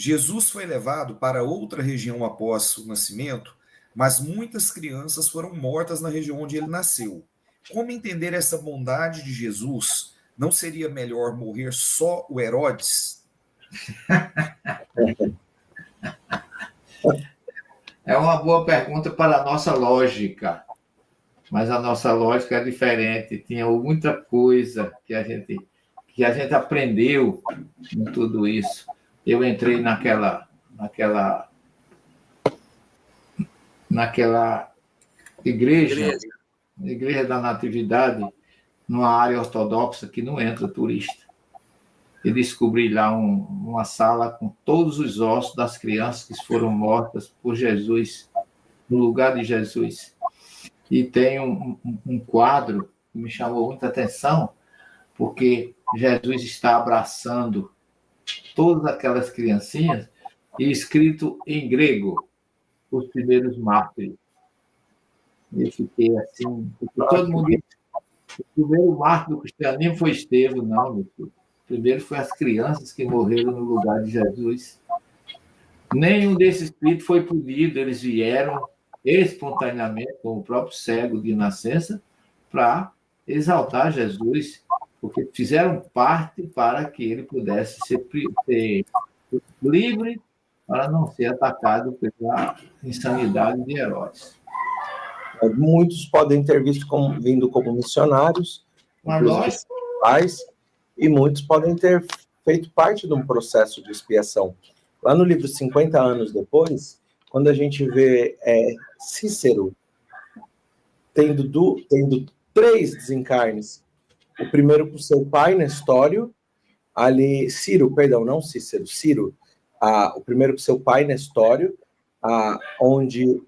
Jesus foi levado para outra região após o nascimento, mas muitas crianças foram mortas na região onde ele nasceu. Como entender essa bondade de Jesus? Não seria melhor morrer só o Herodes? É uma boa pergunta para a nossa lógica, mas a nossa lógica é diferente. Tinha muita coisa que a gente aprendeu com tudo isso. Eu entrei naquela igreja da Natividade, numa área ortodoxa que não entra turista. E descobri lá uma sala com todos os ossos das crianças que foram mortas por Jesus, no lugar de Jesus. E tem um quadro que me chamou muita atenção, porque Jesus está abraçando todas aquelas criancinhas e escrito em grego, os primeiros mártires. Eu fiquei assim, porque todo mundo diz, o primeiro mártir do cristianismo foi Estevão, não, meu filho. Primeiro foi as crianças que morreram no lugar de Jesus. Nenhum desses espíritos foi punido, eles vieram espontaneamente, como o próprio cego de nascença, para exaltar Jesus, porque fizeram parte para que ele pudesse ser livre para não ser atacado pela insanidade de Herodes. Muitos podem ter vindo como missionários, inclusive pais, e muitos podem ter feito parte de um processo de expiação. Lá no livro 50 anos depois, quando a gente vê Cícero tendo 3 desencarnes, o primeiro com seu pai, Nestório, Ciro, o primeiro com seu pai, Nestório, onde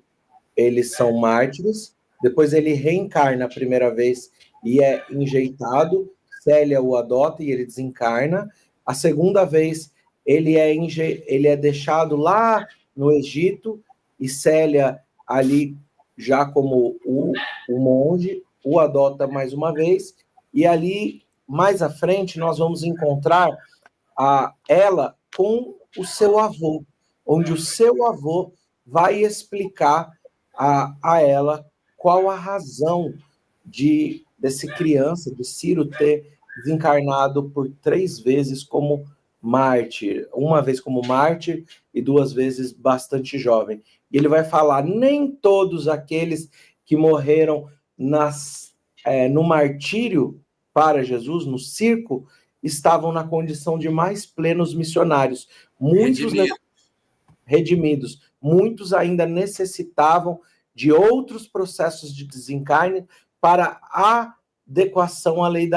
eles são mártires, depois ele reencarna a primeira vez e é enjeitado, Célia o adota e ele desencarna, a segunda vez ele é deixado lá no Egito, e Célia, ali já como o monge, o adota mais uma vez, e ali, mais à frente, nós vamos encontrar ela com o seu avô, onde o seu avô vai explicar a ela qual a razão desse criança, de Ciro, ter desencarnado por 3 vezes como mártir, uma vez como mártir e 2 vezes bastante jovem. E ele vai falar, nem todos aqueles que morreram no martírio para Jesus, no circo, estavam na condição de mais plenos missionários. Muitos redimidos. Muitos ainda necessitavam de outros processos de desencarne para a adequação à lei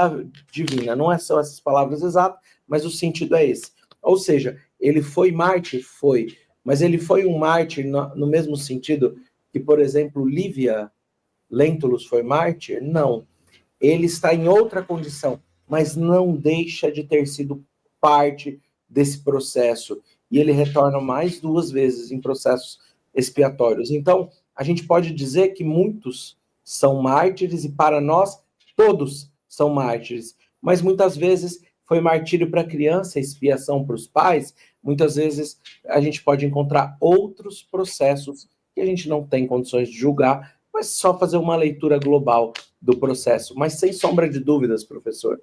divina. Não são essas palavras exatas, mas o sentido é esse. Ou seja, ele foi mártir? Foi. Mas ele foi um mártir no mesmo sentido que, por exemplo, Lívia Lentulus foi mártir? Não. Ele está em outra condição, mas não deixa de ter sido parte desse processo. E ele retorna mais 2 vezes em processos expiatórios. Então, a gente pode dizer que muitos são mártires e para nós, todos são mártires. Mas muitas vezes foi martírio para a criança, expiação para os pais. Muitas vezes a gente pode encontrar outros processos que a gente não tem condições de julgar, mas só fazer uma leitura global do processo. Mas sem sombra de dúvidas, professor,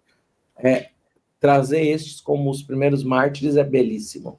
trazer estes como os primeiros mártires é belíssimo.